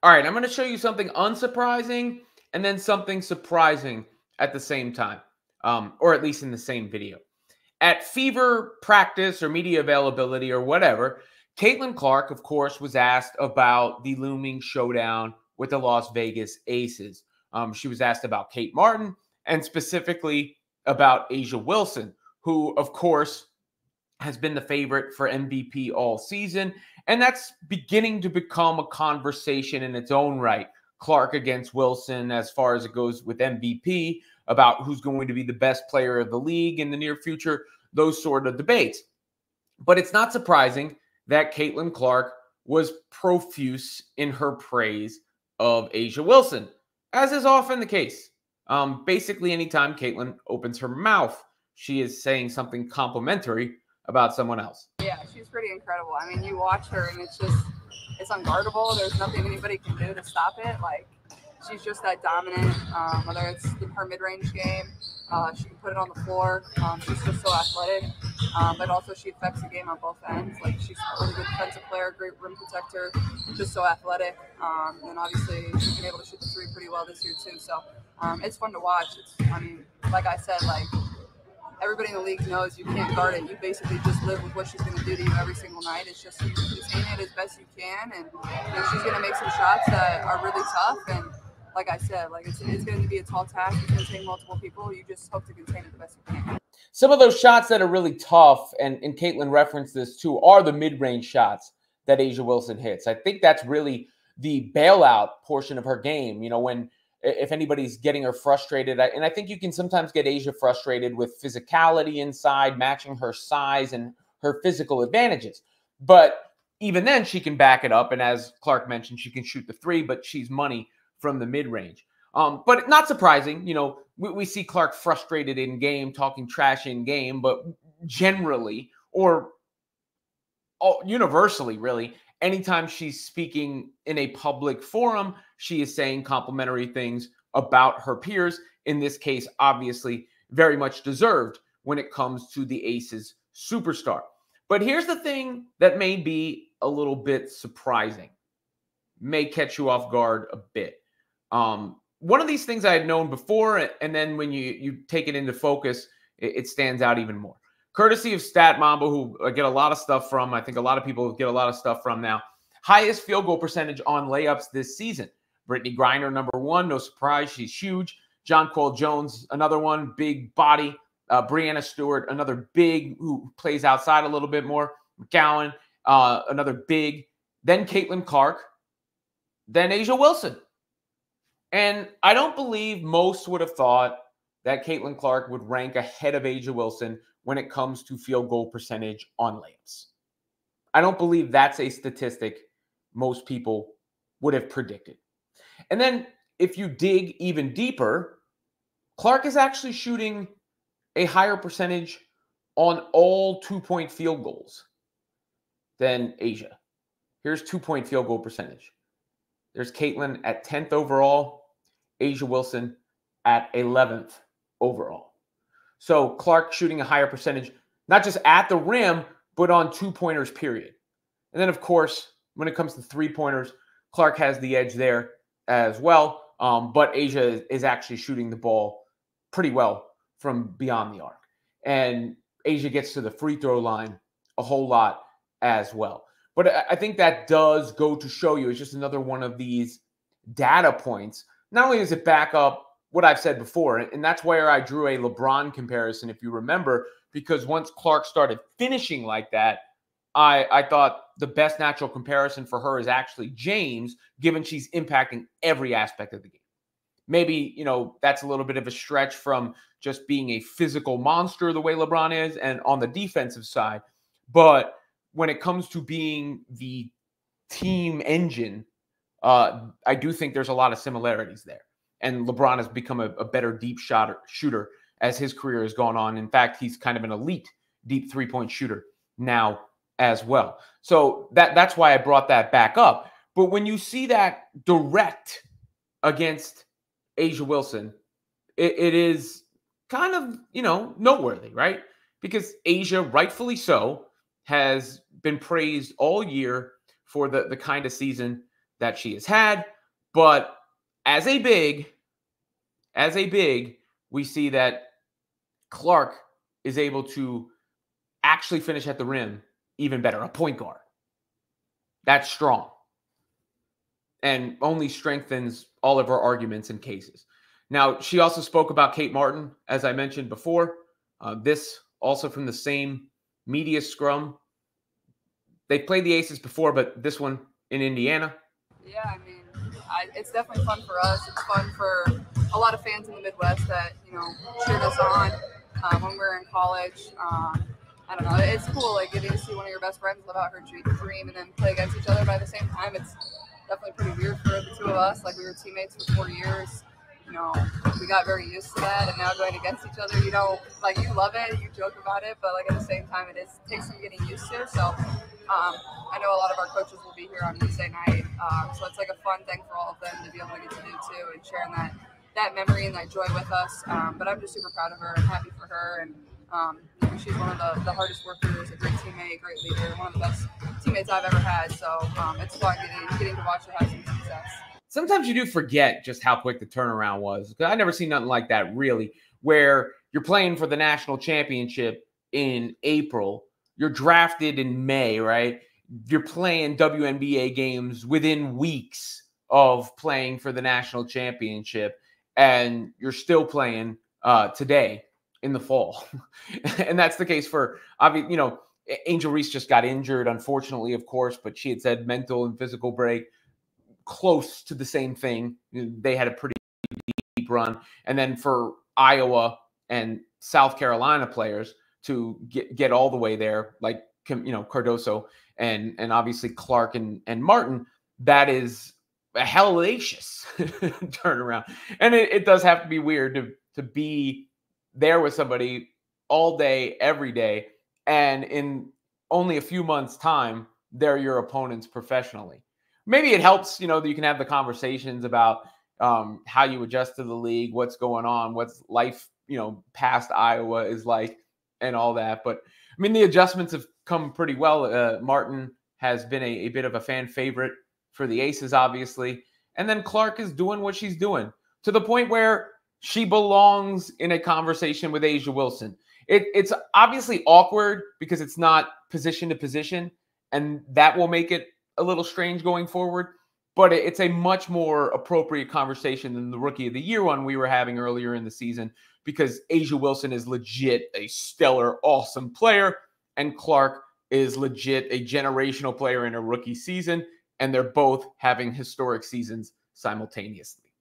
All right, I'm going to show you something unsurprising and then something surprising at the same time, or at least in the same video. At Fever practice or media availability or whatever, Caitlin Clark, of course, was asked about the looming showdown with the Las Vegas Aces. She was asked about Kate Martin and specifically about Asia Wilson, who, of course, has been the favorite for MVP all season. And that's beginning to become a conversation in its own right. Clark against Wilson, as far as it goes with MVP, about who's going to be the best player of the league in the near future, those sort of debates. But it's not surprising that Caitlin Clark was profuse in her praise of Asia Wilson, as is often the case. Basically, anytime Caitlin opens her mouth, she is saying something complimentary about someone else. Yeah, she's pretty incredible. I mean, you watch her and it's unguardable. There's nothing anybody can do to stop it. Like, she's just that dominant, whether it's her mid-range game, she can put it on the floor. She's just so athletic, but also she affects the game on both ends. Like, she's a really good defensive player, great rim protector, just so athletic. And obviously she's been able to shoot the three pretty well this year too. So it's fun to watch. I mean, like I said, like, everybody in the league knows you can't guard it. You basically just live with what she's going to do to you every single night. It's just you contain it as best you can, and she's going to make some shots that are really tough. And like I said, like it's going to be a tall task. It's going to take multiple people. You just hope to contain it the best you can. Some of those shots that are really tough, and Caitlin referenced this too, are the mid-range shots that Asia Wilson hits. I think that's really the bailout portion of her game. You know, if anybody's getting her frustrated, and I think you can sometimes get Asia frustrated with physicality inside, matching her size and her physical advantages. But even then, she can back it up. And as Clark mentioned, she can shoot the three, but she's money from the mid-range. But not surprising, you know, we see Clark frustrated in game, talking trash in game, but generally, or universally, really, anytime she's speaking in a public forum, she is saying complimentary things about her peers. In this case, obviously, very much deserved when it comes to the Aces superstar. But here's the thing that may be a little bit surprising, may catch you off guard a bit. One of these things I had known before, and then when you take it into focus, it stands out even more. Courtesy of Stat Mamba, who I get a lot of stuff from. I think a lot of people get a lot of stuff from now. Highest field goal percentage on layups this season. Brittany Griner, number one. No surprise. She's huge. Jonquel Jones, another one. Big body. Brianna Stewart, another big who plays outside a little bit more. McGowan, another big. Then Caitlin Clark. Then Asia Wilson. And I don't believe most would have thought that Caitlin Clark would rank ahead of Asia Wilson when it comes to field goal percentage on layups. I don't believe that's a statistic most people would have predicted. And then if you dig even deeper, Clark is actually shooting a higher percentage on all two-point field goals than Asia. Here's two-point field goal percentage. There's Caitlin at 10th overall, Asia Wilson at 11th overall. So Clark shooting a higher percentage, not just at the rim, but on two-pointers, period. And then, of course, when it comes to three-pointers, Clark has the edge there as well. But Asia is actually shooting the ball pretty well from beyond the arc. And Asia gets to the free throw line a whole lot as well. But I think that does go to show you, it's just another one of these data points. Not only does it back up what I've said before, and that's where I drew a LeBron comparison, if you remember, because once Clark started finishing like that, I thought the best natural comparison for her is actually James, given she's impacting every aspect of the game. Maybe, you know, that's a little bit of a stretch from just being a physical monster the way LeBron is and on the defensive side. But when it comes to being the team engine, I do think there's a lot of similarities there. And LeBron has become a better deep shooter as his career has gone on. In fact, he's kind of an elite deep three-point shooter now as well. So that's why I brought that back up. But when you see that direct against Asia Wilson, it is kind of, you know, noteworthy, right? Because Asia, rightfully so, has been praised all year for the kind of season that she has had. But as a big, we see that Clark is able to actually finish at the rim even better, a point guard. That's strong and only strengthens all of her arguments and cases. Now, she also spoke about Kate Martin, as I mentioned before. This also from the same media scrum. They played the Aces before, but this one in Indiana. Yeah, I mean, it's definitely fun for us. It's fun for a lot of fans in the Midwest that, cheered us on when we were in college. I don't know. It's cool, like, getting to see one of your best friends live out her dream and then play against each other. But at the same time, it's definitely pretty weird for the two of us. Like, we were teammates for 4 years. We got very used to that, and now going against each other, like, you love it, you joke about it, but, like, at the same time, it takes some getting used to. So I know a lot of our coaches will be here on Wednesday night, so it's like a fun thing for all of them to be able to get to do too, and sharing that memory and that joy with us. But I'm just super proud of her. I'm happy for her, and she's one of the hardest workers, a great teammate, great leader, one of the best teammates I've ever had. So it's fun getting to watch her have some success. Sometimes you do forget just how quick the turnaround was. Because I never seen nothing like that, really, where you're playing for the national championship in April. You're drafted in May, right? You're playing WNBA games within weeks of playing for the national championship, and you're still playing today in the fall. And that's the case for, Angel Reese just got injured, unfortunately, of course, but she had said mental and physical break. Close to the same thing. They had a pretty deep run. And then for Iowa and South Carolina players to get all the way there, like, Cardoso and obviously Clark and Martin, that is a hellacious turnaround. And it does have to be weird to be there with somebody all day, every day, and in only a few months' time, they're your opponents professionally. Maybe it helps, that you can have the conversations about how you adjust to the league, what's going on, what's life, past Iowa is like, and all that. But I mean, the adjustments have come pretty well. Martin has been a bit of a fan favorite for the Aces, obviously. And then Clark is doing what she's doing to the point where she belongs in a conversation with Asia Wilson. It's obviously awkward because it's not position to position, and that will make it a little strange going forward. But it's a much more appropriate conversation than the Rookie of the Year one we were having earlier in the season, because Asia Wilson is legit a stellar, awesome player, and Clark is legit a generational player in a rookie season, and they're both having historic seasons simultaneously.